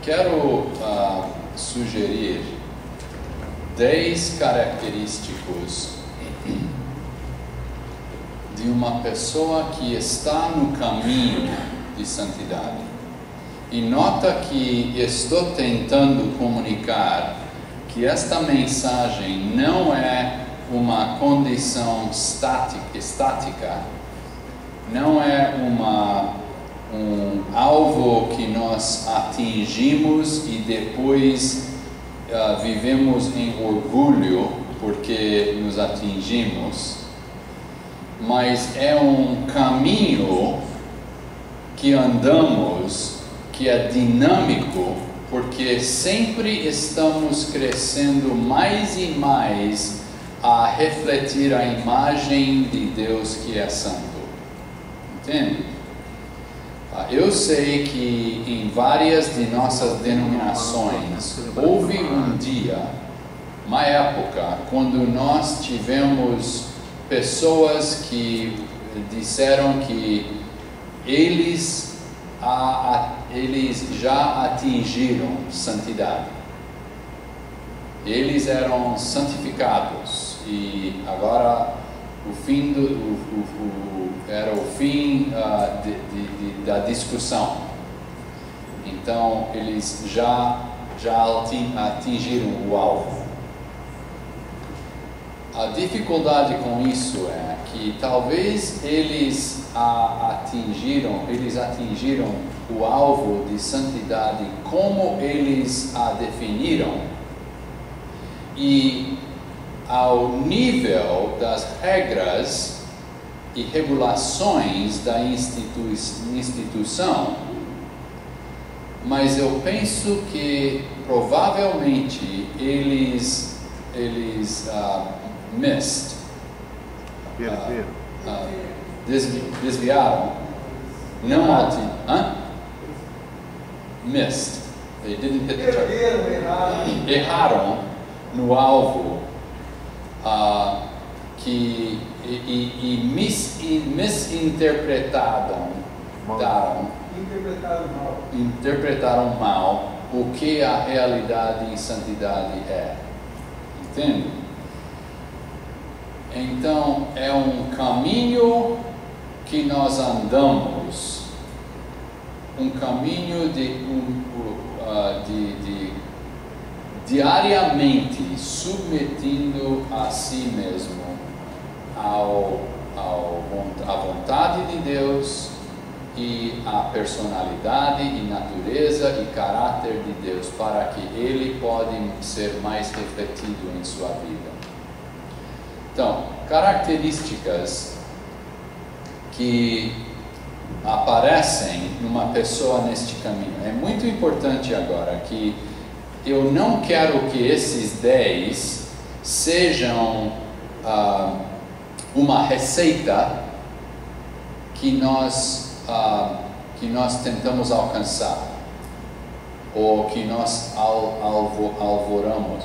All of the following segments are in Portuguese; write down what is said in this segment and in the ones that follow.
quero sugerir 10 característicos de uma pessoa que está no caminho de santidade. E nota que estou tentando comunicar que esta mensagem não é uma condição estática, não é um alvo que nós atingimos e depois vivemos em orgulho porque nos atingimos, mas é um caminho que andamos, que é dinâmico, porque sempre estamos crescendo mais e mais a refletir a imagem de Deus que é santo. Entende? Eu sei que em várias de nossas denominações houve um dia, uma época, quando nós tivemos pessoas que disseram que eles já atingiram santidade. Eles eram santificados e agora era o fim da discussão. Então eles já atingiram o alvo. A dificuldade com isso é que talvez eles atingiram o alvo de santidade como eles a definiram, e ao nível das regras e regulações da instituição, mas eu penso que provavelmente eles desviaram, missed, they didn't hit the target, erraram no alvo, interpretaram mal o que a realidade em santidade é. Entende? Então, é um caminho que nós andamos, um caminho de diariamente submetendo a si mesmo à vontade de Deus e à personalidade e natureza e caráter de Deus, para que Ele pode ser mais refletido em sua vida. Então, características que aparecem numa pessoa neste caminho. É muito importante agora que eu não quero que esses 10 sejam uma receita que nós tentamos alcançar, ou que nós almejamos.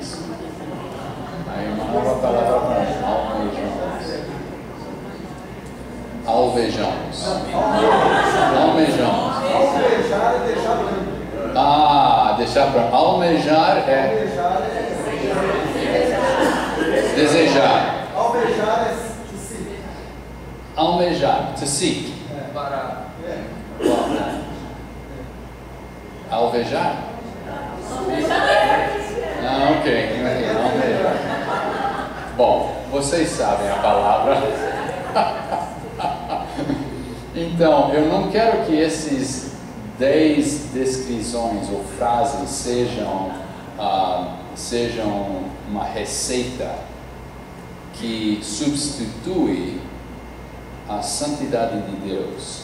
Isso. Aí uma nova palavra para mim, almejamos. Almejar é deixar branco. Deixar branco. Almejar é desejar. Almejar é to seek. Almejar, to seek. Alvejar? Ok. Almejar. Bom, vocês sabem a palavra. Então, eu não quero que esses 10 descrições ou frases sejam uma receita que substitui a santidade de Deus.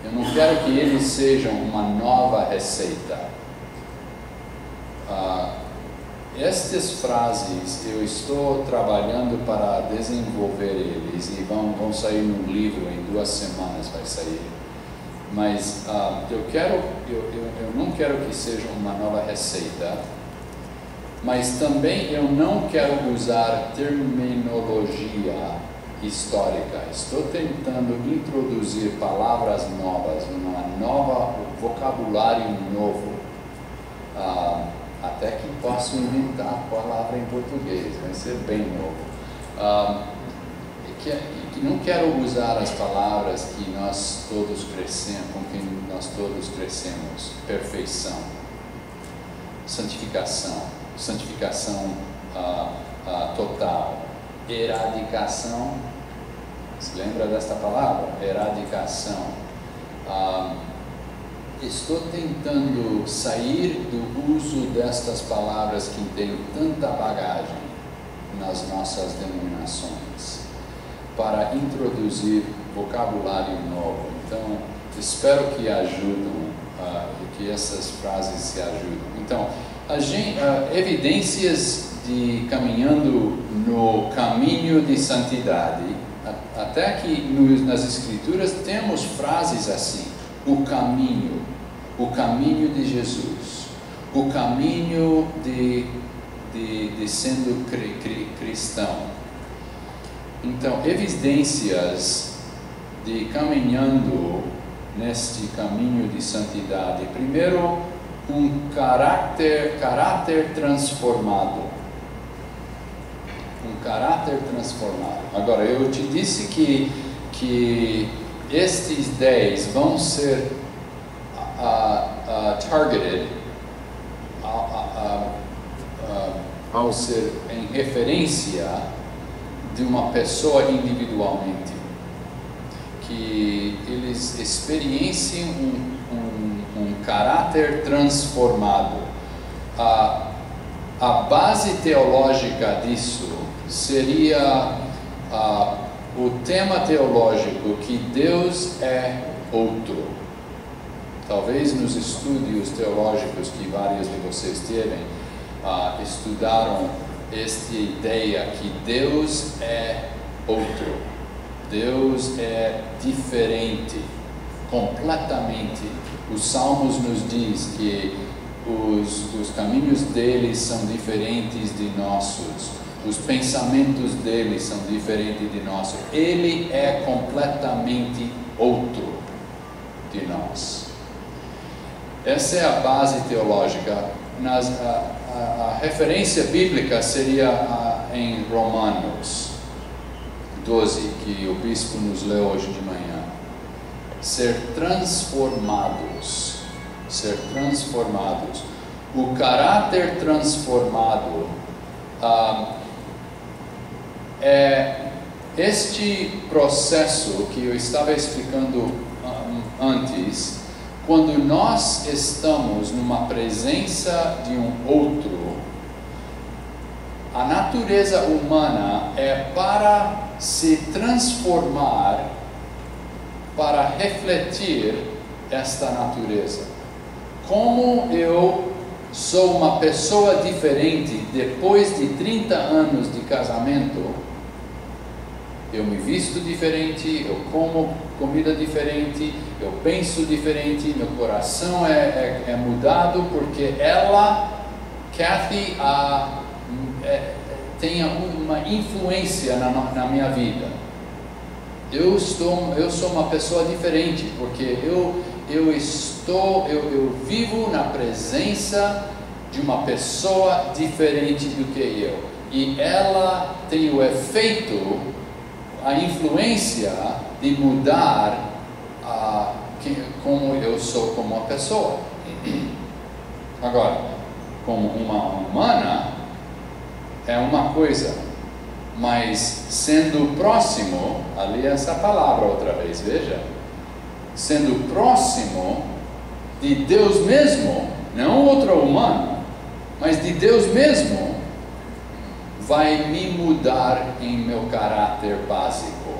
Eu não quero que eles sejam uma nova receita. Estas frases eu estou trabalhando para desenvolver eles e vão sair num livro em 2 semanas, vai sair. Mas eu não quero que seja uma nova receita. mas também eu não quero usar terminologia histórica. Estou tentando introduzir palavras novas, um vocabulário novo. Até que posso inventar a palavra em português, vai ser bem novo. Não quero usar as palavras que nós todos crescemos, com quem nós todos crescemos: perfeição, santificação total, eradicação. Se lembra desta palavra? Eradicação. Estou tentando sair do uso destas palavras que têm tanta bagagem nas nossas denominações, para introduzir vocabulário novo. Então, espero que ajudem, que essas frases se ajudem. Então, evidências de caminhando no caminho de santidade. Até aqui nas Escrituras temos frases assim: o caminho de Jesus, o caminho de sendo cristão. Então, evidências de caminhando neste caminho de santidade. Primeiro, um caráter transformado. Um caráter transformado. Agora, eu te disse que estes 10 vão ser targeted, vão ser em referência de uma pessoa individualmente, que eles experienciem um caráter transformado. A base teológica disso seria o tema teológico que Deus é outro. Talvez nos estudos teológicos que vários de vocês estudaram esta ideia que Deus é outro, Deus é diferente, completamente. Os Salmos nos diz que os caminhos dele são diferentes de nossos, os pensamentos dele são diferentes de nossos. Ele é completamente outro de nós. Essa é a base teológica. A referência bíblica seria em Romanos 12, que o bispo nos leu hoje de manhã. Ser transformados. O caráter transformado é este processo que eu estava explicando antes. Quando nós estamos numa presença de um outro, a natureza humana é para se transformar, para refletir esta natureza. Como eu sou uma pessoa diferente depois de 30 anos de casamento, eu me visto diferente, eu como comida diferente, eu penso diferente, meu coração é mudado, porque Kathy, tem uma influência na minha vida. Eu sou uma pessoa diferente, porque eu vivo na presença de uma pessoa diferente do que eu. E ela tem o efeito, a influência de mudar como eu sou como uma pessoa. Agora, como uma humana, é uma coisa, mas sendo próximo, ali essa palavra outra vez, veja, sendo próximo de Deus mesmo, não outro humano, mas de Deus mesmo, vai me mudar em meu caráter básico,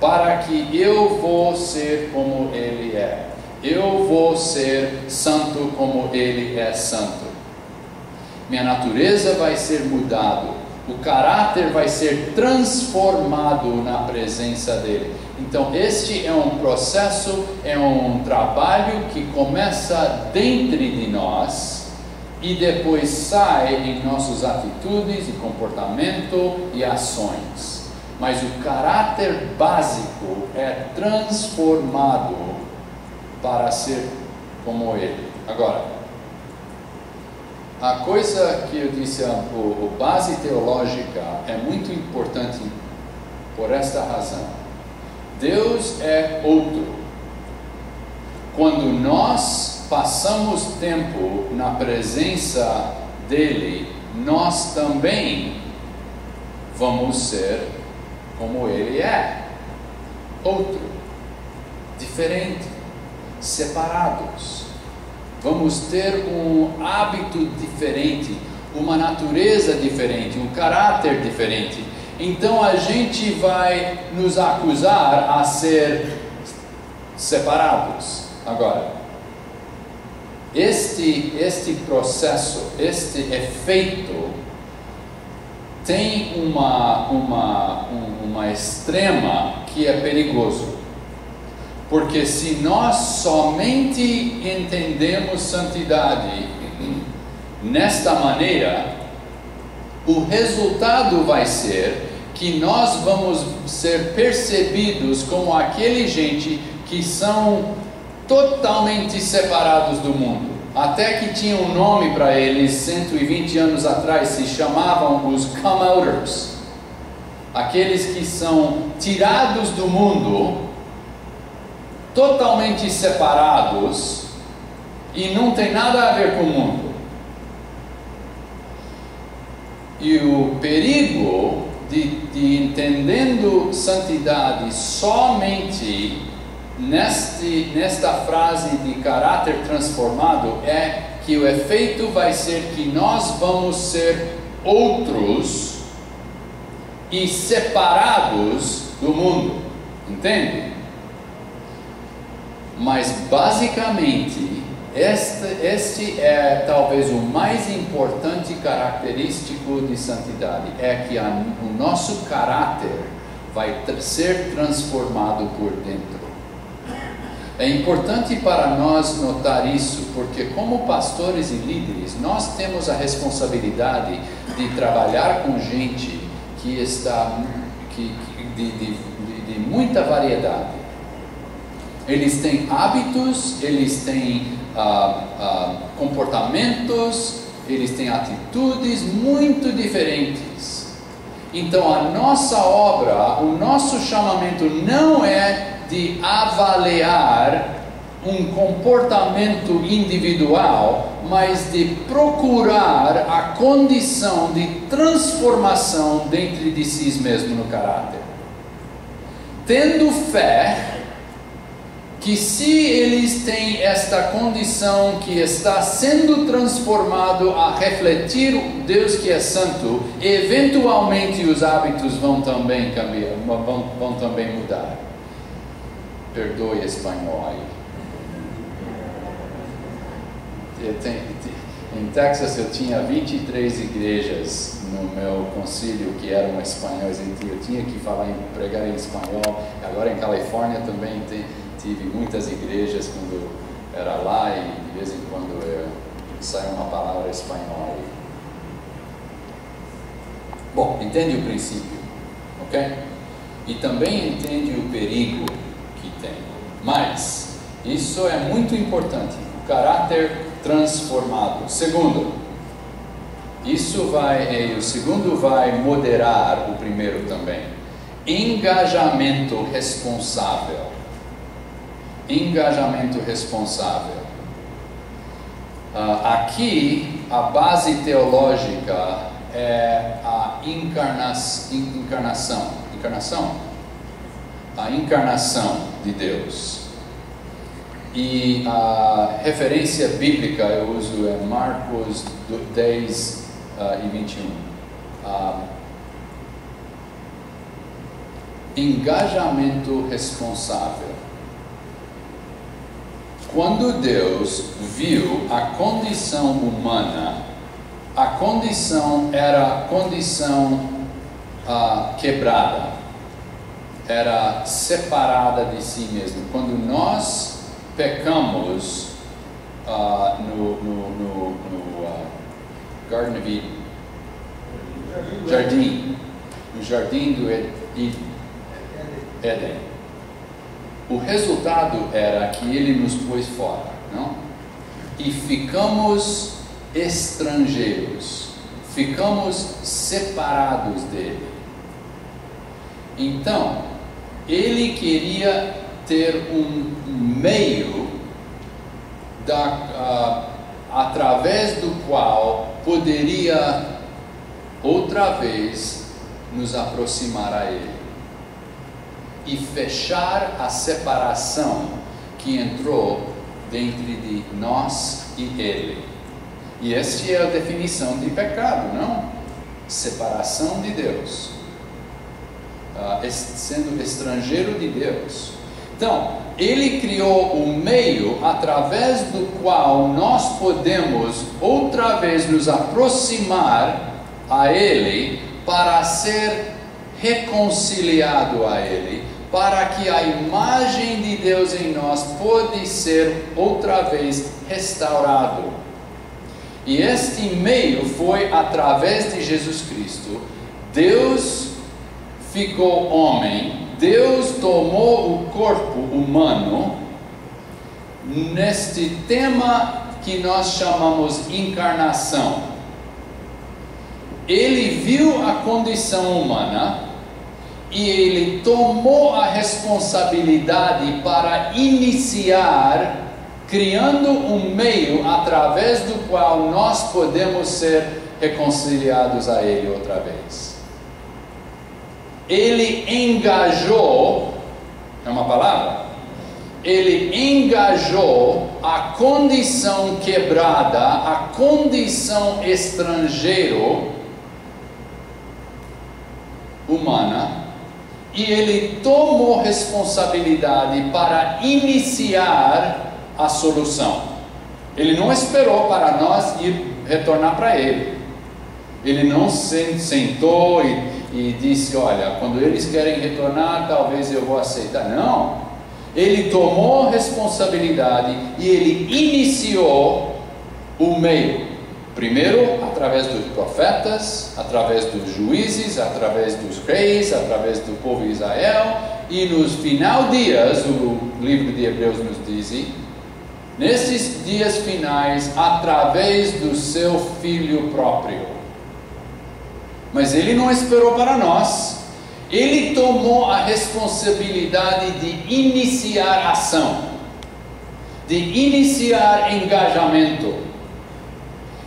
para que eu vou ser como Ele é. Eu vou ser santo como Ele é santo. Minha natureza vai ser mudado. O caráter vai ser transformado na presença dEle. Então, este é um processo, é um trabalho que começa dentro de nós e depois sai em nossas atitudes e comportamento e ações. Mas o caráter básico é transformado para ser como Ele. Agora, a coisa que eu disse, a base teológica é muito importante por esta razão. Deus é outro. Quando nós passamos tempo na presença dEle, nós também vamos ser como Ele é. Outro, diferente, separados. Vamos ter um hábito diferente, uma natureza diferente, um caráter diferente. Então a gente vai nos acusar a ser separados. Agora, este processo, este efeito, tem uma extrema que é perigoso. Porque se nós somente entendemos santidade nesta maneira, o resultado vai ser que nós vamos ser percebidos como aquele gente que são totalmente separados do mundo. Até que tinha um nome para eles 120 anos atrás, se chamavam os come-outers. Aqueles que são tirados do mundo, totalmente separados e não tem nada a ver com o mundo. E o perigo de entendendo santidade somente nesta frase de caráter transformado é que o efeito vai ser que nós vamos ser outros e separados do mundo. Entende? Mas basicamente este é talvez o mais importante característico de santidade, é que o nosso caráter vai ser transformado por dentro. É importante para nós notar isso, porque como pastores e líderes, nós temos a responsabilidade de trabalhar com gente que está de muita variedade. Eles têm hábitos, eles têm comportamentos, eles têm atitudes muito diferentes. Então a nossa obra, o nosso chamamento não é de avaliar um comportamento individual, mas de procurar a condição de transformação dentro de si mesmo no caráter. Tendo fé que se eles têm esta condição que está sendo transformado a refletir o Deus que é santo, eventualmente os hábitos vão também cambiar, vão também mudar. Perdoe espanhol aí. Em Texas eu tinha 23 igrejas no meu concílio que eram espanhóis, então eu tinha que pregar em espanhol. Agora em Califórnia também tive muitas igrejas quando era lá e de vez em quando sai uma palavra espanhola aí. Bom, entende o princípio, ok? E também entende o perigo que tem. Mas isso é muito importante, o caráter transformado. Segundo, o segundo vai moderar o primeiro também. Engajamento responsável. Engajamento responsável. Aqui a base teológica é a encarnação de Deus. E a referência bíblica eu uso é Marcos 10 e 21. Engajamento responsável. Quando Deus viu a condição humana, a condição era condição quebrada, era separada de si mesmo. Quando nós pecamos Garden of Eden. Jardim. No jardim do Éden. O resultado era que ele nos pôs fora, não? E ficamos estrangeiros, ficamos separados dele. Então, ele queria ter um meio através do qual poderia outra vez nos aproximar a ele e fechar a separação que entrou dentro de nós e ele. E essa é a definição de pecado, não? Separação de Deus, sendo estrangeiro de Deus. Então, ele criou um meio através do qual nós podemos outra vez nos aproximar a ele para ser reconciliado a ele, para que a imagem de Deus em nós pode ser outra vez restaurado. E este meio foi através de Jesus Cristo. Deus ficou homem, Deus tomou o corpo humano neste tema que nós chamamos encarnação. Ele viu a condição humana e ele tomou a responsabilidade para iniciar, criando um meio através do qual nós podemos ser reconciliados a ele outra vez. Ele engajou, é uma palavra? Ele engajou a condição quebrada, a condição estrangeiro humana, e ele tomou responsabilidade para iniciar a solução. Ele não esperou para nós retornar para ele. Ele não sentou e disse, olha, quando eles querem retornar, talvez eu vou aceitar. Não. Ele tomou responsabilidade e ele iniciou o meio. Primeiro, através dos profetas, através dos juízes, através dos reis, através do povo de Israel. E nos final dias, o livro de Hebreus nos diz, nesses dias finais, através do seu Filho próprio. Mas ele não esperou para nós. Ele tomou a responsabilidade de iniciar ação, de iniciar engajamento.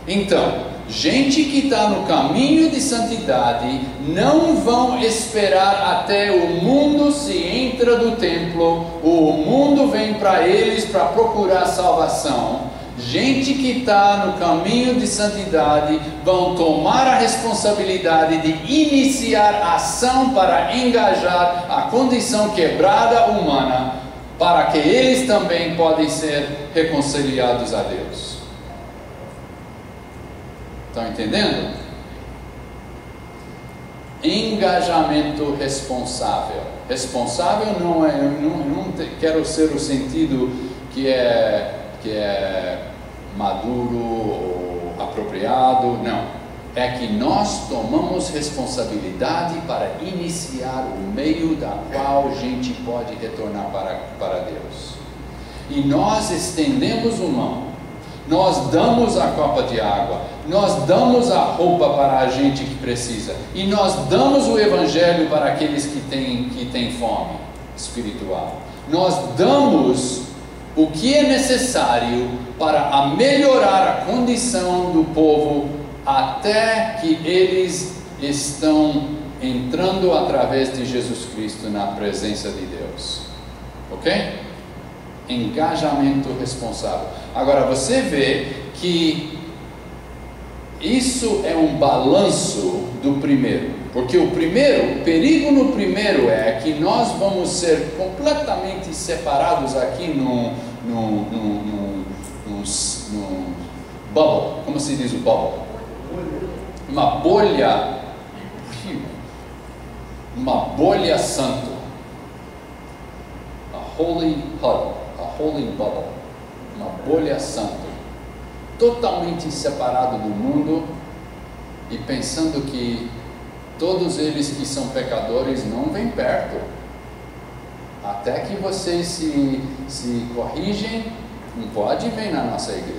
Então, gente que está no caminho de santidade não vão esperar até o mundo se entra do templo, ou o mundo vem para eles para procurar salvação. Gente que está no caminho de santidade vão tomar a responsabilidade de iniciar ação para engajar a condição quebrada humana, para que eles também podem ser reconciliados a Deus. Estão entendendo? Engajamento responsável. Responsável não é, eu não quero ser o sentido que é maduro ou apropriado, não. É que nós tomamos responsabilidade para iniciar o meio da qual a gente pode retornar para Deus. E nós estendemos a mão. Nós damos a copa de água, nós damos a roupa para a gente que precisa, e nós damos o evangelho para aqueles que têm fome espiritual. Nós damos o que é necessário para melhorar a condição do povo até que eles estão entrando através de Jesus Cristo na presença de Deus. Ok? Engajamento responsável. Agora você vê que isso é um balanço do primeiro, porque o perigo no primeiro é que nós vamos ser completamente separados aqui num bubble. Como se diz o bubble? Uma bolha santo, a holy huddle, a holy bubble, uma bolha santo, totalmente separado do mundo, e pensando que todos eles que são pecadores não vêm perto. Até que vocês se corrigem, não pode vir na nossa igreja.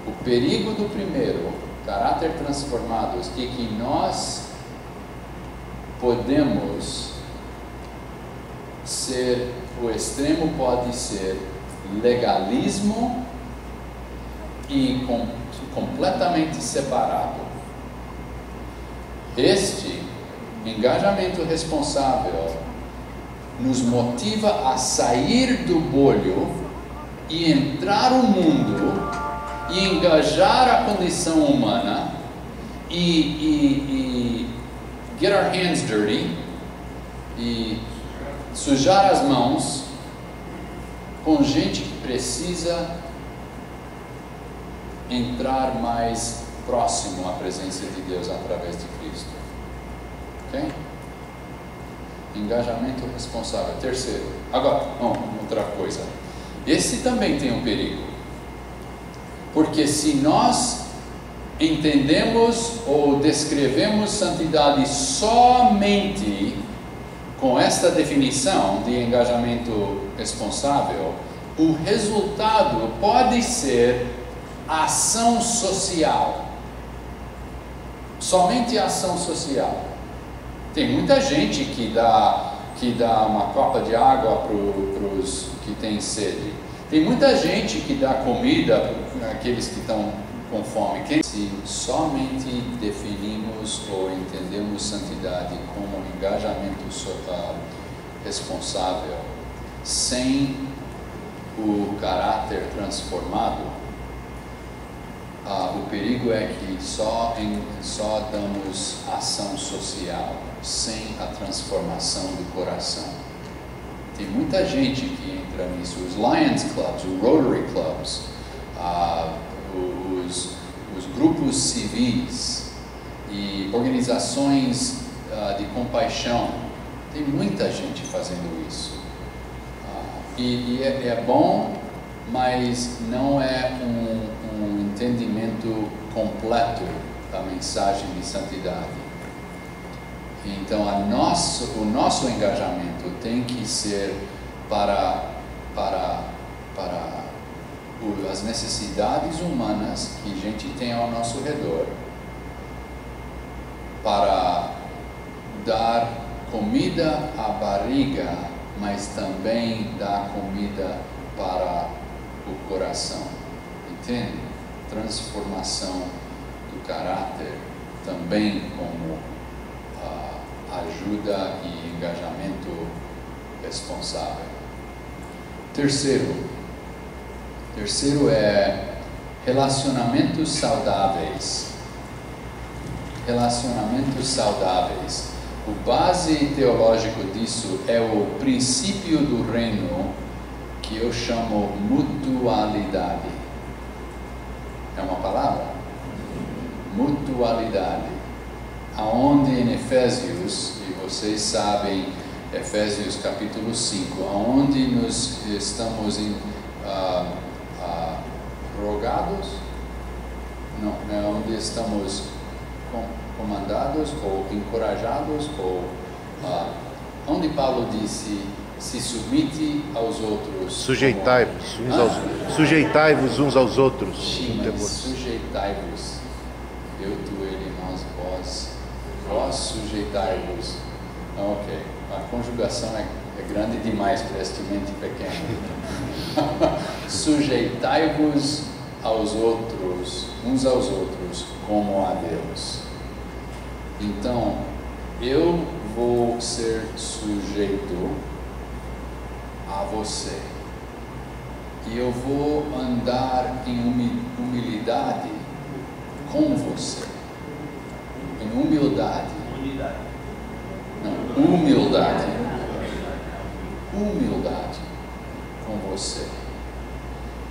O perigo do primeiro, caráter transformado, é que nós podemos ser, o extremo pode ser legalismo e completamente separado. Este engajamento responsável nos motiva a sair do bolho e entrar no mundo e engajar a condição humana e get our hands dirty e sujar as mãos com gente que precisa entrar mais próximo à presença de Deus através de Cristo. Ok? Engajamento responsável. Terceiro. Agora, outra coisa. Esse também tem um perigo. Porque se nós entendemos ou descrevemos santidade somente com esta definição de engajamento responsável, o resultado pode ser ação social. Somente ação social. Tem muita gente que dá uma copa de água para os que têm sede. Tem muita gente que dá comida para aqueles que estão com fome. Se somente definimos ou entendemos santidade como engajamento responsável, sem o caráter transformado, o perigo é que só damos ação social, sem a transformação do coração. Tem muita gente que entra nisso, os Lions Clubs, os Rotary Clubs, os grupos civis e organizações de compaixão. Tem muita gente fazendo isso. É bom, mas não é um entendimento completo da mensagem de santidade. Então, o nosso engajamento tem que ser para as necessidades humanas que a gente tem ao nosso redor, para dar comida à barriga, mas também dar comida para o coração. Entende? Transformação do caráter também como ajuda e engajamento responsável. Terceiro é relacionamentos saudáveis. Relacionamentos saudáveis. O base teológico disso é o princípio do reino que eu chamo mutualidade. É uma palavra? Mutualidade. Aonde em Efésios, e vocês sabem, Efésios capítulo 5, aonde nós estamos rogados, não, é onde estamos comandados ou encorajados, ou onde Paulo disse, se submite aos outros. Sujeitai-vos uns aos outros. Sim, sujeitai-vos. Eu, tu, ele, nós, vós sujeitai-vos. Ok, a conjugação é grande demais para este mente pequeno. Sujeitai-vos aos outros, uns aos outros, como a Deus. Então, eu vou ser sujeito a você. E eu vou andar em humildade com você. Em humildade. Não, humildade. Humildade com você.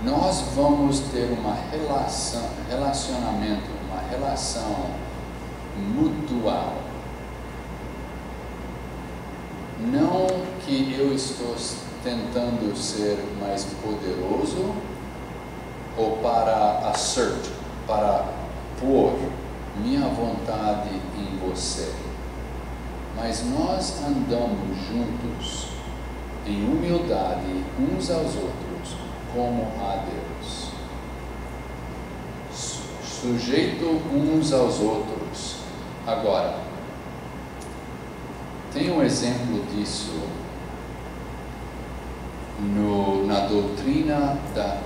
Nós vamos ter uma relacionamento, uma relação mutual. Não que eu estou tentando ser mais poderoso ou para pôr minha vontade em você, mas nós andamos juntos em humildade uns aos outros como a Deus, sujeito uns aos outros. Agora, tem um exemplo disso na doutrina da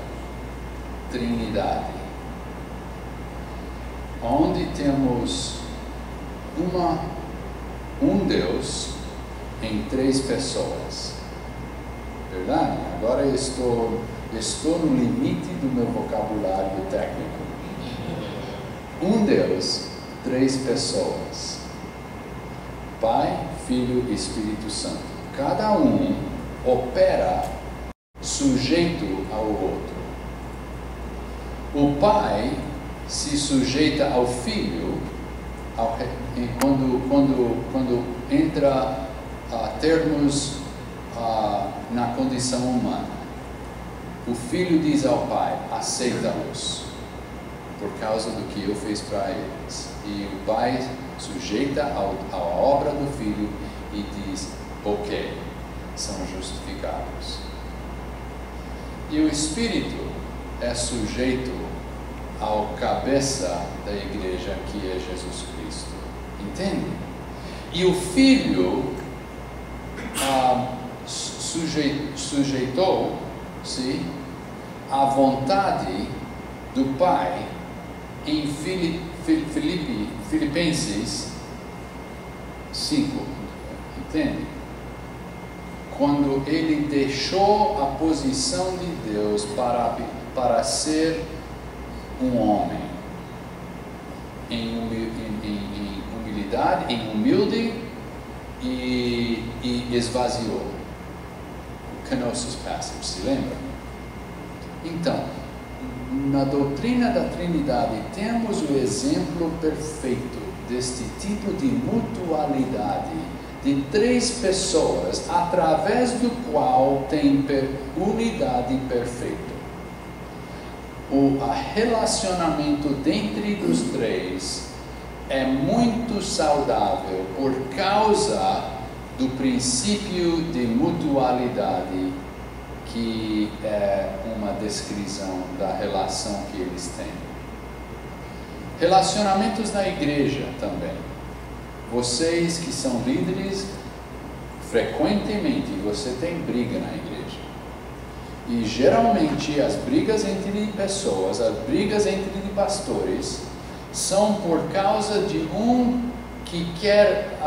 Trindade, onde temos um Deus em 3 pessoas. Verdade? Agora eu estou no limite do meu vocabulário técnico. Um Deus, 3 pessoas. Pai, Filho e Espírito Santo. Cada um opera sujeito ao outro. O Pai se sujeita ao Filho quando entra a termos na condição humana. O Filho diz ao Pai: aceita-os, por causa do que eu fiz para eles. E o Pai sujeita à obra do Filho e diz: ok, são justificados. E o Espírito é sujeito ao cabeça da igreja, que é Jesus Cristo. Entende? E o Filho sujeitou-se à vontade do Pai em Filipenses 5. Entende? Quando ele deixou a posição de Deus para ser um homem em humildade, e esvaziou. O Kenosis Passage, se lembra? Então, na doutrina da Trindade temos o exemplo perfeito deste tipo de mutualidade de 3 pessoas, através do qual tem unidade perfeita. O relacionamento dentre os 3 é muito saudável por causa do princípio de mutualidade, que é uma descrição da relação que eles têm. Relacionamentos na igreja também. Vocês que são líderes, frequentemente você tem briga na igreja. E geralmente as brigas entre pessoas, as brigas entre pastores, são por causa de um que quer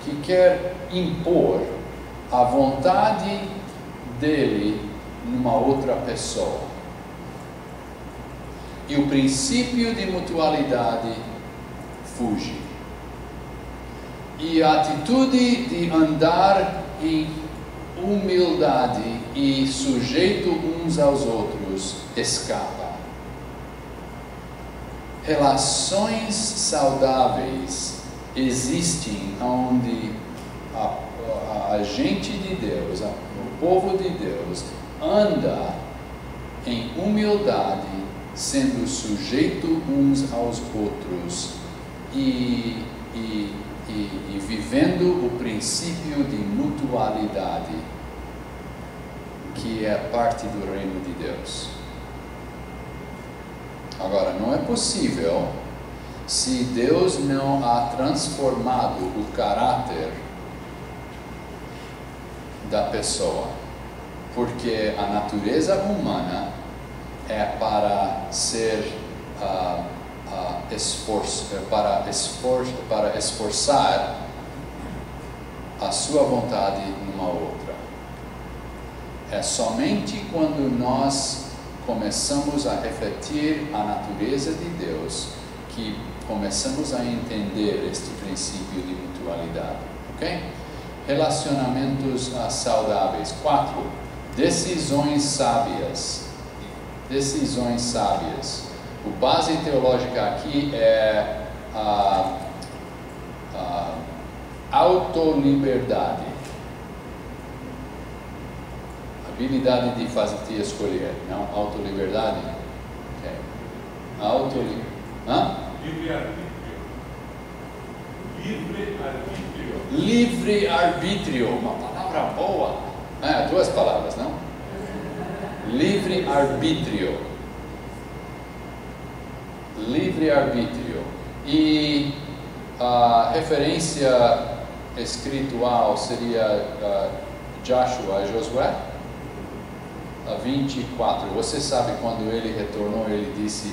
que quer impor a vontade dele numa outra pessoa. E o princípio de mutualidade fuge. E a atitude de andar em humildade e sujeito uns aos outros escapa. Relações saudáveis existem onde a gente de Deus, o povo de Deus, anda em humildade, sendo sujeito uns aos outros e vivendo o princípio de mutualidade, que é parte do reino de Deus. Agora, não é possível se Deus não ha transformado o caráter da pessoa, porque a natureza humana é para ser para esforçar a sua vontade numa outra. É somente quando nós começamos a refletir a natureza de Deus que começamos a entender este princípio de mutualidade, ok? Relacionamentos saudáveis. 4. Decisões sábias. Decisões sábias. O base teológica aqui é a autoliberdade. Habilidade de fazer te escolher, não autoliberdade. Okay. Hã? Livre-arbítrio. Livre-arbítrio, uma palavra boa. Duas palavras, não? Livre-arbítrio. Livre-arbítrio. E a referência espiritual seria Joshua, Josué 24. Você sabe, quando ele retornou, ele disse: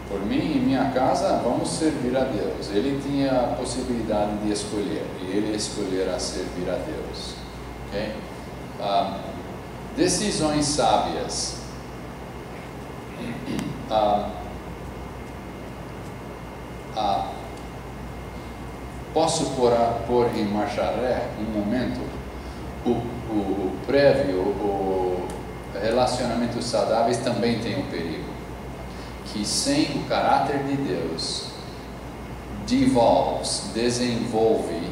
por mim e minha casa vamos servir a Deus. Ele tinha a possibilidade de escolher, e ele escolheu a servir a Deus. Okay? Decisões sábias. Posso pôr em marcha ré um momento? O prévio, o relacionamentos saudáveis também tem um perigo, que sem o caráter de Deus desenvolve,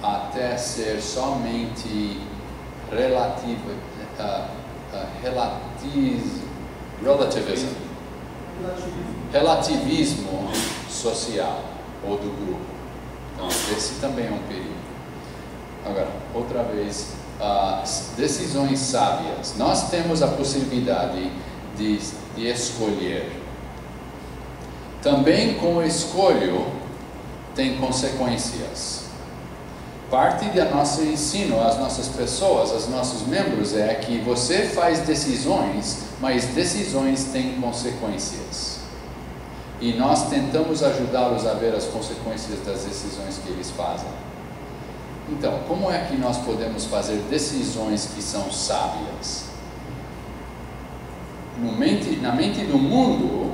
até ser somente relativismo social ou do grupo. Então, esse também é um perigo. Agora, outra vez, decisões sábias. Nós temos a possibilidade de escolher. Também com a escolha tem consequências. Parte do nosso ensino às nossas pessoas, aos nossos membros, é que você faz decisões, mas decisões têm consequências. E nós tentamos ajudá-los a ver as consequências das decisões que eles fazem. Então, como é que nós podemos fazer decisões que são sábias? Na mente do mundo,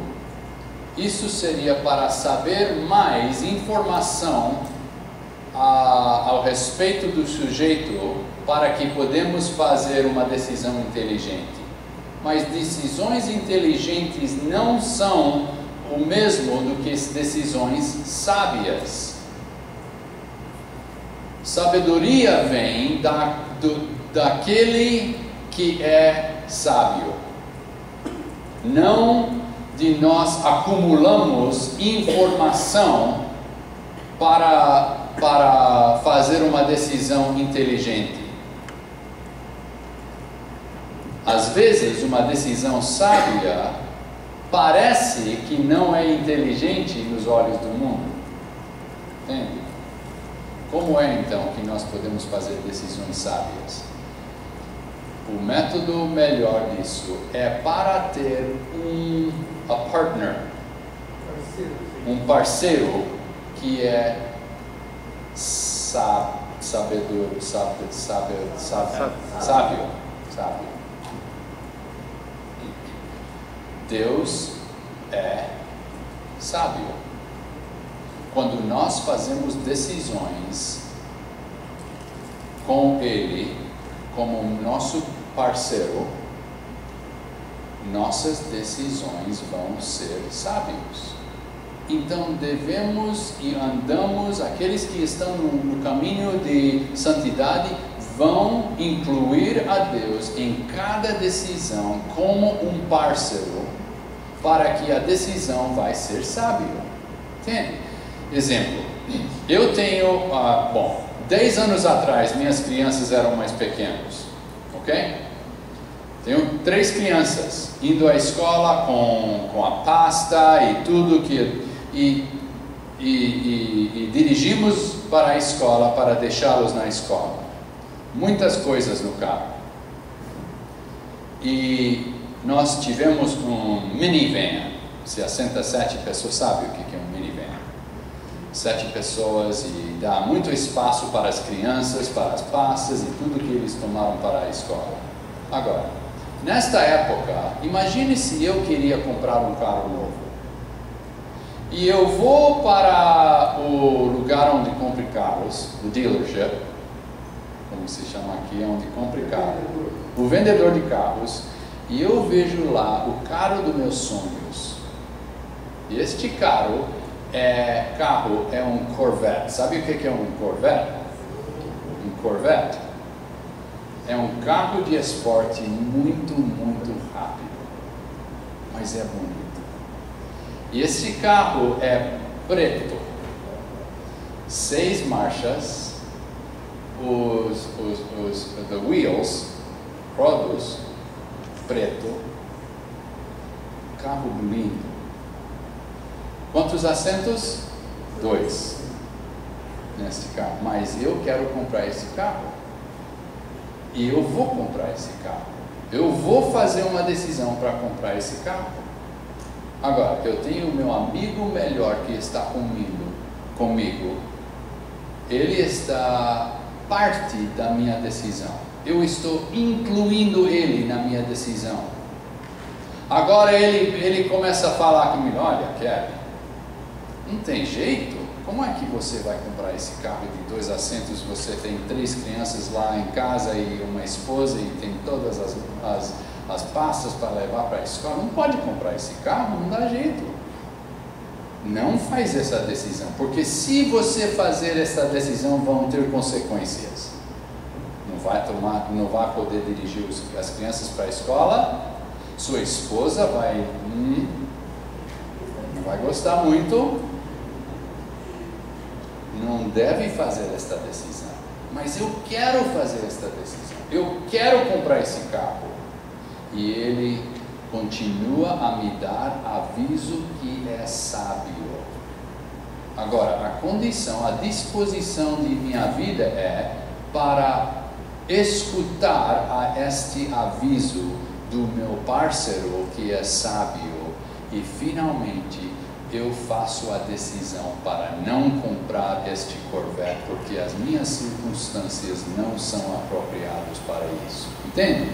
isso seria para saber mais informação ao respeito do sujeito, para que podemos fazer uma decisão inteligente. Mas decisões inteligentes não são o mesmo do que decisões sábias. Sabedoria vem daquele que é sábio. Não de nós acumulamos informação para fazer uma decisão inteligente. Às vezes, uma decisão sábia parece que não é inteligente nos olhos do mundo. Entende? Como é então que nós podemos fazer decisões sábias? O método melhor disso é para ter um parceiro que é sábio. Deus é sábio. Quando nós fazemos decisões com Ele como nosso parceiro, nossas decisões vão ser sábios. Então devemos e andamos, aqueles que estão no caminho de santidade vão incluir a Deus em cada decisão como um parceiro, para que a decisão vai ser sábia. Entende? Exemplo, eu tenho, 10 anos atrás minhas crianças eram mais pequenas, ok? Tenho 3 crianças indo à escola com a pasta e tudo e dirigimos para a escola para deixá-los na escola. Muitas coisas no carro. E nós tivemos um minivan. Se assenta 7 pessoas, sabe o que é um minivan? 7 pessoas e dá muito espaço para as crianças, para as pastas e tudo que eles tomaram para a escola. Agora, nesta época, imagine se eu queria comprar um carro novo. E eu vou para o lugar onde compre carros, o dealership, como se chama aqui, onde compre carro, o vendedor de carros, e eu vejo lá o carro dos meus sonhos. E este carro é um Corvette. Sabe o que é um Corvette? Um Corvette é um carro de esporte muito, muito rápido. mas é bonito. E esse carro é preto, 6 marchas, the wheels, rodas, preto, carro lindo. Quantos assentos? 2 nesse carro. Mas eu quero comprar esse carro. E eu vou comprar esse carro. Eu vou fazer uma decisão para comprar esse carro. Agora, eu tenho o meu amigo melhor que está comigo. Ele está parte da minha decisão. Eu estou incluindo ele na minha decisão. Agora ele começa a falar comigo: olha, Kevin, não tem jeito. Como é que você vai comprar esse carro de 2 assentos? Você tem 3 crianças lá em casa e uma esposa e tem todas as pastas para levar para a escola. Não pode comprar esse carro, não dá jeito. Não faz essa decisão, porque se você fazer essa decisão, vão ter consequências. Não vai poder dirigir as crianças para a escola. Sua esposa não vai gostar muito. Não deve fazer esta decisão. Mas eu quero fazer esta decisão. Eu quero comprar esse carro. E ele continua a me dar aviso que é sábio. Agora, a condição, a disposição de minha vida é para escutar a este aviso do meu parceiro que é sábio. E finalmente eu faço a decisão para não comprar este Corvette, porque as minhas circunstâncias não são apropriadas para isso. Entende?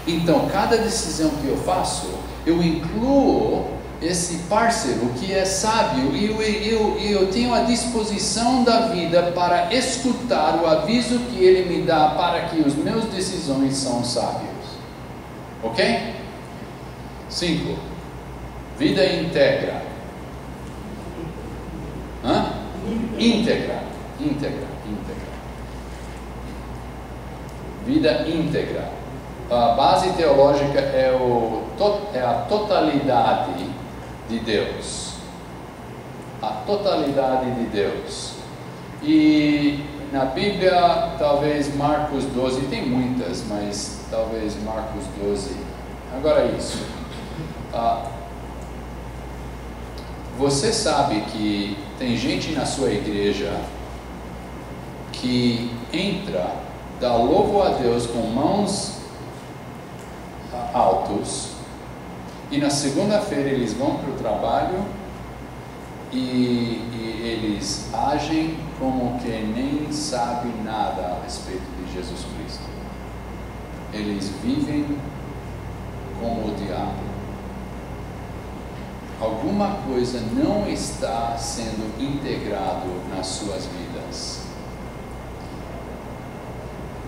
Então, cada decisão que eu faço, eu incluo esse parceiro que é sábio e eu tenho a disposição da vida para escutar o aviso que ele me dá para que as minhas decisões são sábias. Ok? 5. Vida íntegra. Íntegra. Vida íntegra. A base teológica é a totalidade de Deus. A totalidade de Deus. E na Bíblia, talvez Marcos 12, tem muitas, mas talvez Marcos 12. Agora isso. Você sabe que tem gente na sua igreja que entra, dá louvor a Deus com mãos altos, e na segunda-feira eles vão para o trabalho e eles agem como que nem sabem nada a respeito de Jesus Cristo. Eles vivem como o diabo. Alguma coisa não está sendo integrado nas suas vidas.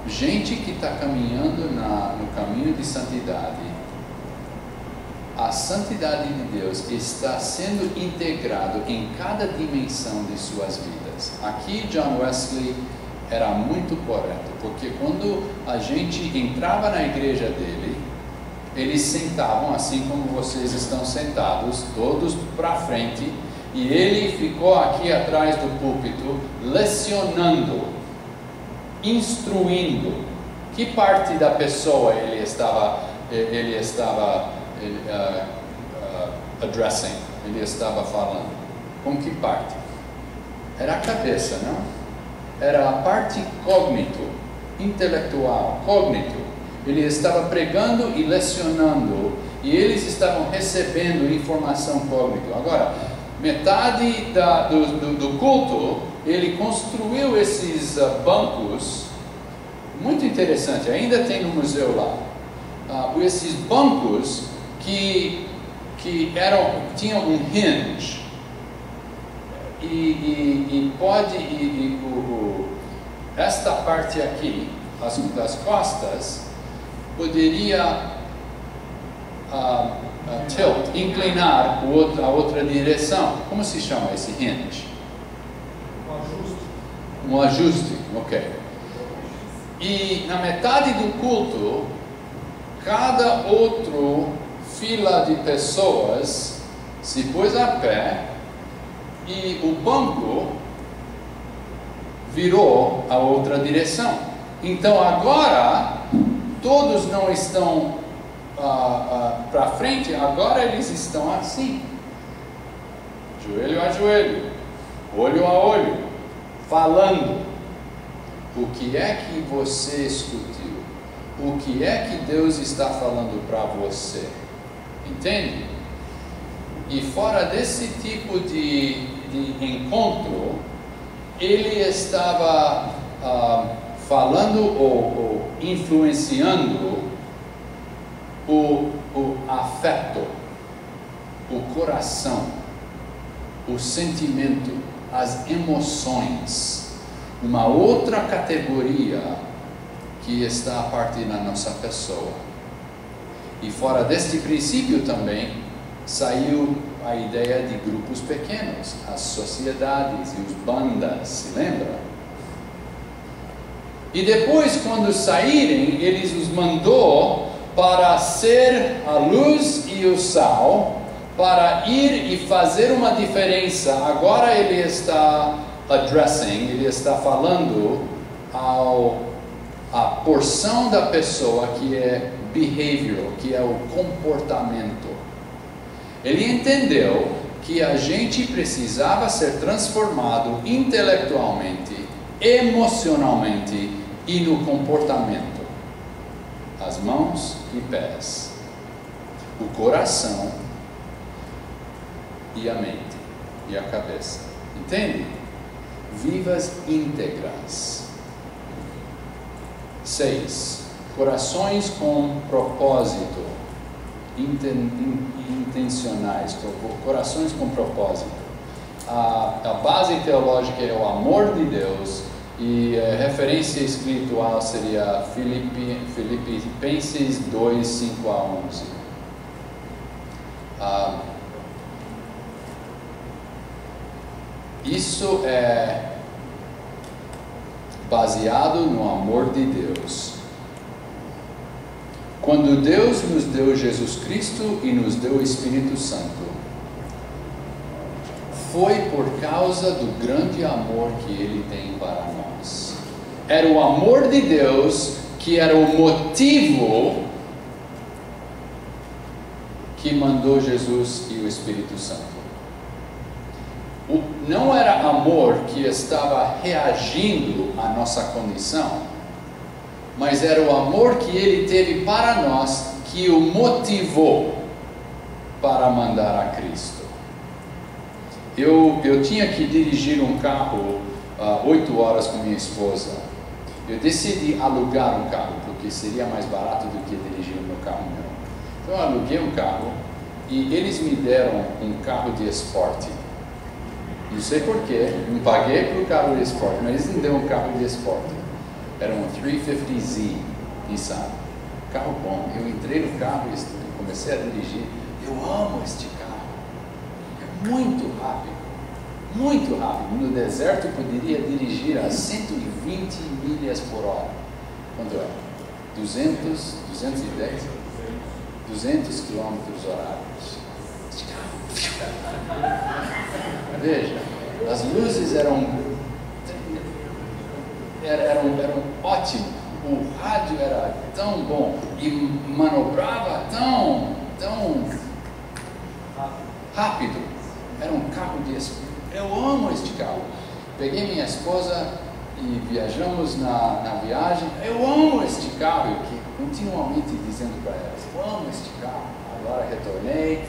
Gente que está caminhando no caminho de santidade, a santidade de Deus está sendo integrado em cada dimensão de suas vidas. Aqui John Wesley era muito correto, porque quando a gente entrava na igreja dele, eles sentavam assim como vocês estão sentados, todos para frente, e ele ficou aqui atrás do púlpito, lecionando, instruindo. Que parte da pessoa ele estava addressing, ele estava falando? Com que parte? Era a cabeça, não? Era a parte cognito, intelectual, cognito. Ele estava pregando e lecionando, e eles estavam recebendo informação cognito. Agora, metade do culto, ele construiu esses bancos, muito interessante, ainda tem no museu lá, esses bancos que tinham um hinge, esta parte aqui, das costas, poderia tilt, inclinar a outra direção. Como se chama esse hinge? Um ajuste, ok. E na metade do culto, cada outro fila de pessoas se pôs a pé e o banco virou a outra direção. Então agora todos não estão para frente, agora eles estão assim, joelho a joelho, olho a olho, falando. O que é que você escutou? O que é que Deus está falando para você? Entende? E fora desse tipo de encontro, ele estava falando ou influenciando o afeto, o coração, o sentimento, as emoções, uma outra categoria que está a partir da nossa pessoa. E fora deste princípio também saiu a ideia de grupos pequenos, as sociedades e os bandas, se lembra? E depois, quando saírem, eles os mandou para ser a luz e o sal, para ir e fazer uma diferença. Agora ele está ele está falando a porção da pessoa que é behavioral, que é o comportamento. Ele entendeu que a gente precisava ser transformado intelectualmente, emocionalmente e no comportamento. As mãos e pés, o coração e a mente e a cabeça. Entende? Vivas íntegras. 6. Corações com propósito. Intencionais. Corações com propósito. A base teológica é o amor de Deus. E a referência espiritual seria Filipenses 2, 5 a 11. Isso é baseado no amor de Deus. Quando Deus nos deu Jesus Cristo e nos deu o Espírito Santo, foi por causa do grande amor que Ele tem para nós. Era o amor de Deus que era o motivo que mandou Jesus e o Espírito Santo. Não era amor que estava reagindo à nossa condição, mas era o amor que Ele teve para nós que o motivou para mandar a Cristo. Eu tinha que dirigir um carro 8 horas com minha esposa. Eu decidi alugar um carro, porque seria mais barato do que dirigir o meu carro meu. Então eu aluguei um carro e eles me deram um carro de esporte. Não sei porquê, não paguei para o carro de esporte, mas eles me deram um carro de esporte. Era um 350Z Nissan. Carro bom. Eu entrei no carro e comecei a dirigir. Eu amo este carro. É muito rápido. Muito rápido. No deserto eu poderia dirigir a 120 milhas por hora. Quanto é? 200, 210? 200 quilômetros horários. Este carro. Veja, as luzes eram ótimas. O rádio era tão bom e manobrava tão rápido. Era um carro de esporte. Eu amo este carro. Peguei minha esposa e viajamos na viagem. Eu amo este carro. Eu continuamente dizendo para ela, eu amo este carro. Agora retornei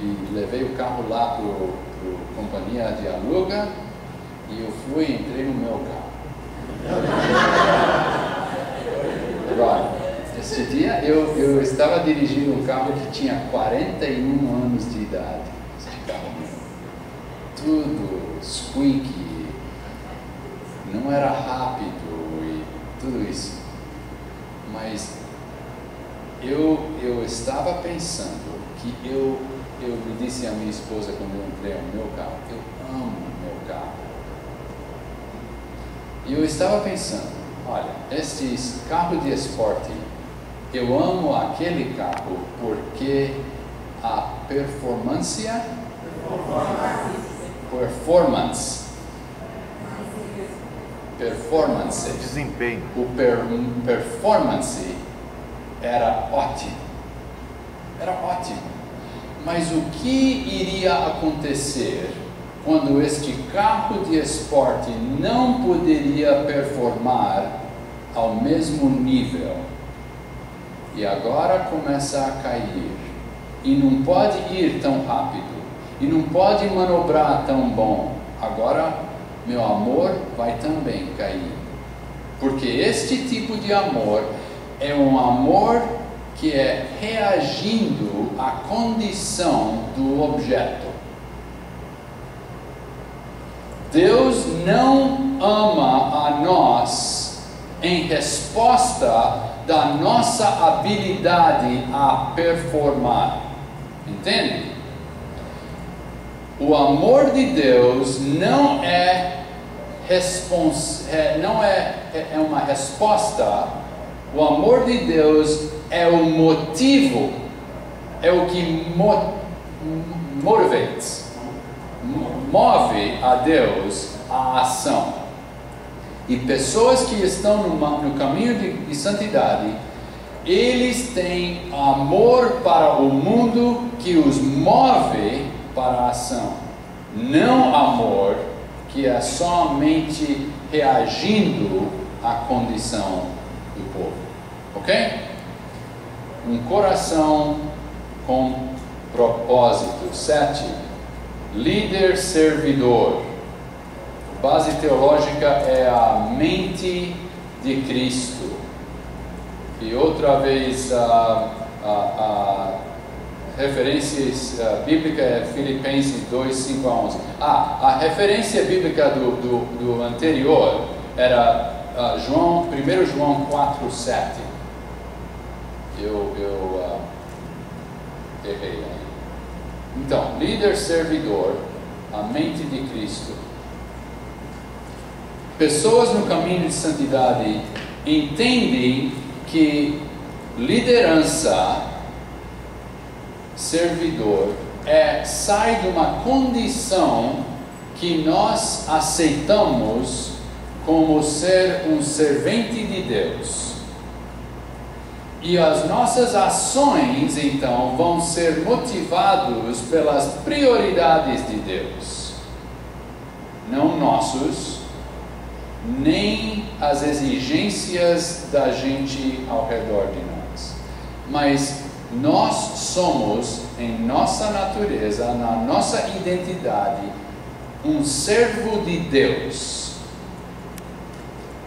e levei o carro lá para a companhia de aluga e eu fui e entrei no meu carro. Agora, esse dia eu estava dirigindo um carro que tinha 41 anos de idade. Esse carro meu. Tudo squeaky, não era rápido e tudo isso. Mas eu estava pensando que eu me disse à minha esposa quando eu entrei no meu carro, eu amo o meu carro. E eu estava pensando, olha, este carro de esporte Eu amo aquele carro porque a performance, Desempenho. performance era ótimo. Era ótimo. Mas o que iria acontecer quando este carro de esporte não poderia performar ao mesmo nível? E agora começa a cair. E não pode ir tão rápido. E não pode manobrar tão bom. Agora, meu amor vai também cair. Porque este tipo de amor é um amor que é reagindo à condição do objeto. Deus não ama a nós em resposta da nossa habilidade a performar. Entende? O amor de Deus não é uma resposta. O amor de Deus é o motivo, é o que move a Deus a ação. E pessoas que estão no caminho de santidade, eles têm amor para o mundo que os move para a ação. Não amor que é somente reagindo à condição do povo. Ok? Um coração com propósito. 7. Líder servidor. Base teológica é a mente de Cristo. E outra vez a referência bíblica é Filipenses 2, 5 a 11. A referência bíblica do anterior era 1 João 4, 7. Eu errei aí. Então, líder servidor, a mente de Cristo. Pessoas no caminho de santidade entendem que liderança, servidor, sai de uma condição que nós aceitamos como ser um servente de Deus. E as nossas ações, então, vão ser motivadas pelas prioridades de Deus. Não nossos, nem as exigências da gente ao redor de nós. Mas nós somos, em nossa natureza, na nossa identidade, um servo de Deus.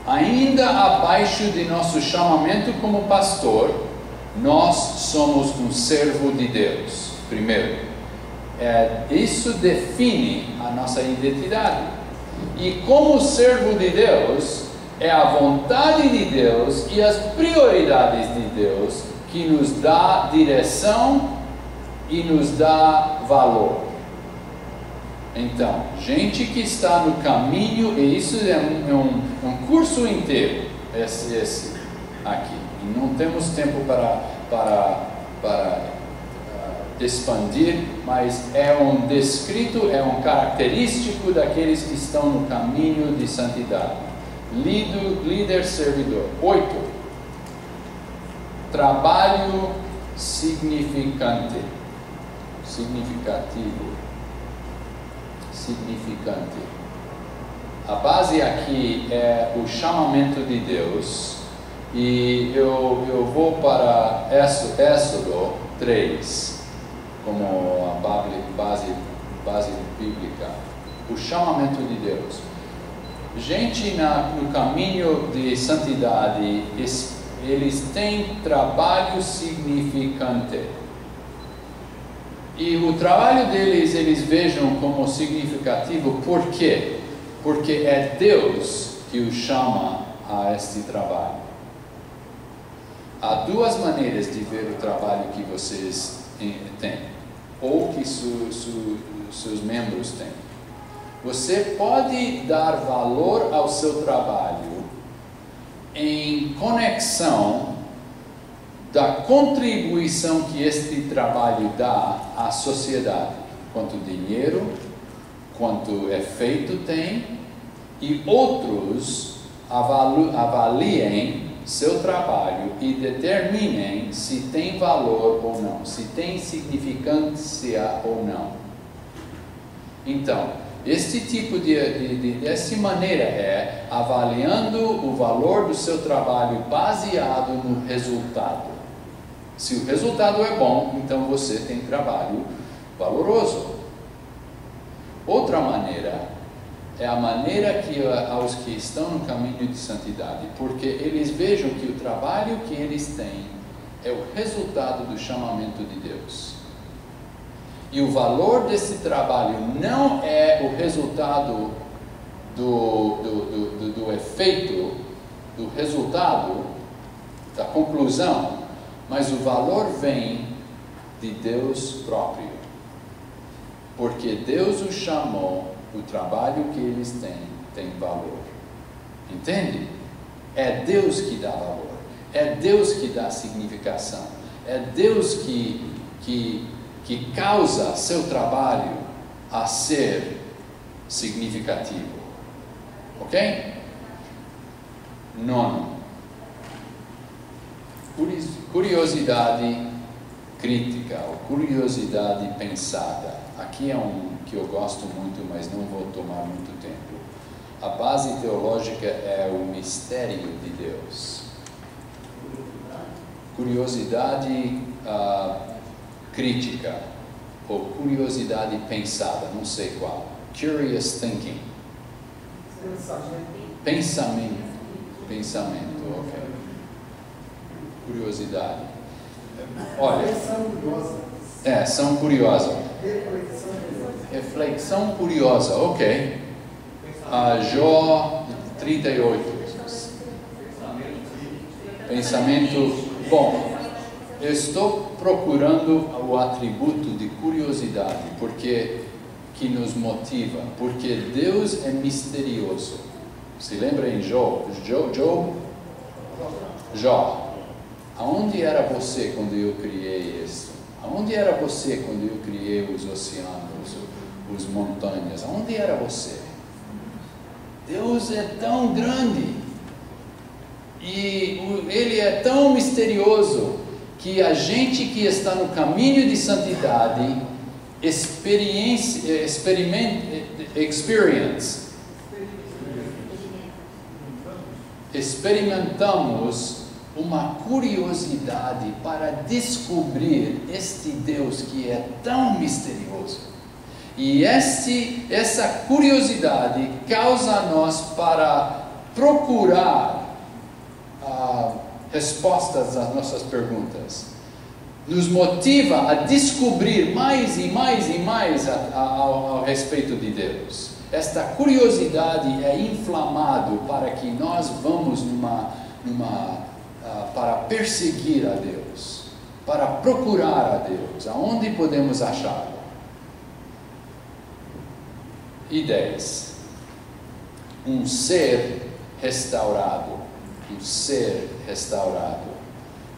Ainda abaixo de nosso chamamento como pastor, nós somos um servo de Deus. Primeiro, isso define a nossa identidade. E como servo de Deus, é a vontade de Deus e as prioridades de Deus que nos dá direção e nos dá valor. Então, gente que está no caminho, e isso é um curso inteiro, esse aqui. E não temos tempo para expandir, mas é um descrito, é um característico daqueles que estão no caminho de santidade. Líder servidor. 8. Trabalho significativo. A base aqui é o chamamento de Deus. E eu vou para Êxodo 3, como a base bíblica. O chamamento de Deus. Gente no caminho de santidade, eles têm trabalho significante. E o trabalho deles, eles vejam como significativo. Por quê? Porque é Deus que os chama a este trabalho. Há duas maneiras de ver o trabalho que vocês têm, ou que seus membros têm. Você pode dar valor ao seu trabalho em conexão da contribuição que este trabalho dá à sociedade, quanto dinheiro, quanto efeito tem, e outros avaliem seu trabalho e determinem se tem valor ou não, se tem significância ou não. Então, este tipo dessa maneira é avaliando o valor do seu trabalho baseado no resultado. Se o resultado é bom, então você tem trabalho valoroso. Outra maneira é a maneira que aos que estão no caminho de santidade, porque eles vejam que o trabalho que eles têm é o resultado do chamamento de Deus. E o valor desse trabalho não é o resultado do efeito, do resultado, da conclusão, mas o valor vem de Deus próprio. Porque Deus os chamou, o trabalho que eles têm tem valor. Entende? É Deus que dá valor. É Deus que dá significação. É Deus que causa seu trabalho a ser significativo. Ok? Nono. Curiosidade crítica, ou curiosidade pensada. Aqui é um que eu gosto muito, mas não vou tomar muito tempo. A base teológica é o mistério de Deus. Curiosidade crítica, ou curiosidade pensada, não sei qual. Curious thinking. Pensamento, ok. Curiosidade. Olha, são curiosas. Reflexão curiosa, ok. Jó 38. Pensamento, bom, eu estou procurando o atributo de curiosidade, porque que nos motiva, porque Deus é misterioso. Se lembra em Jó? Aonde era você quando eu criei isso? Aonde era você quando eu criei os oceanos, as montanhas? Aonde era você? Deus é tão grande e Ele é tão misterioso que a gente que está no caminho de santidade experimentamos uma curiosidade para descobrir este Deus que é tão misterioso. E essa curiosidade causa a nós para procurar respostas às nossas perguntas. Nos motiva a descobrir mais e mais e mais ao respeito de Deus. Esta curiosidade é inflamado para que nós vamos para perseguir a Deus, para procurar a Deus, aonde podemos achá-lo. E 10. Um ser restaurado. Um ser restaurado.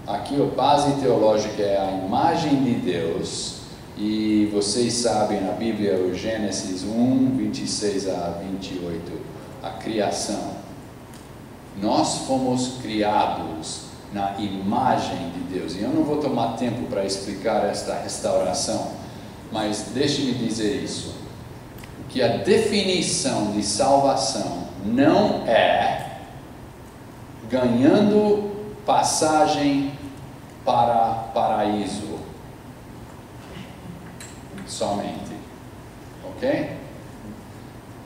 Aqui a base teológica é a imagem de Deus. E vocês sabem na Bíblia, o Gênesis 1, 26 a 28, a criação. Nós fomos criados na imagem de Deus. E eu não vou tomar tempo para explicar esta restauração, mas deixe-me dizer isso. Que a definição de salvação não é ganhando passagem para paraíso somente, ok?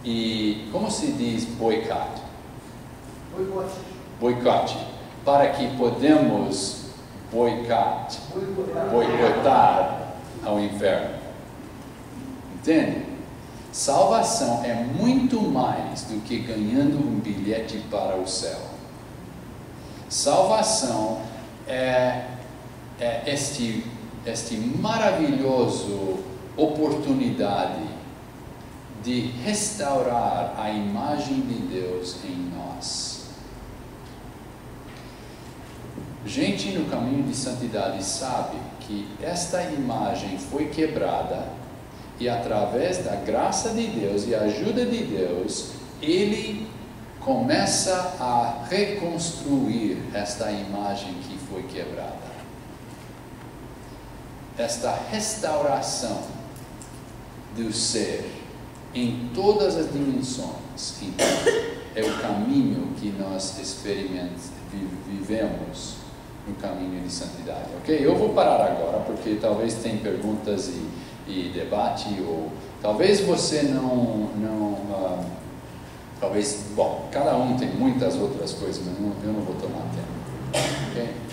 E como se diz boicote? Boicote. Para que podemos boicotar ao inferno. Entende? Salvação é muito mais do que ganhando um bilhete para o céu. Salvação é este maravilhoso oportunidade de restaurar a imagem de Deus em nós. Gente no caminho de santidade sabe que esta imagem foi quebrada e através da graça de Deus e a ajuda de Deus, Ele começa a reconstruir esta imagem que foi quebrada. Esta restauração do ser em todas as dimensões, então, é o caminho que nós vivemos no caminho de santidade, ok? Eu vou parar agora, porque talvez tenha perguntas e debate, ou talvez você talvez, bom, cada um tem muitas outras coisas, mas eu não vou tomar tempo, ok?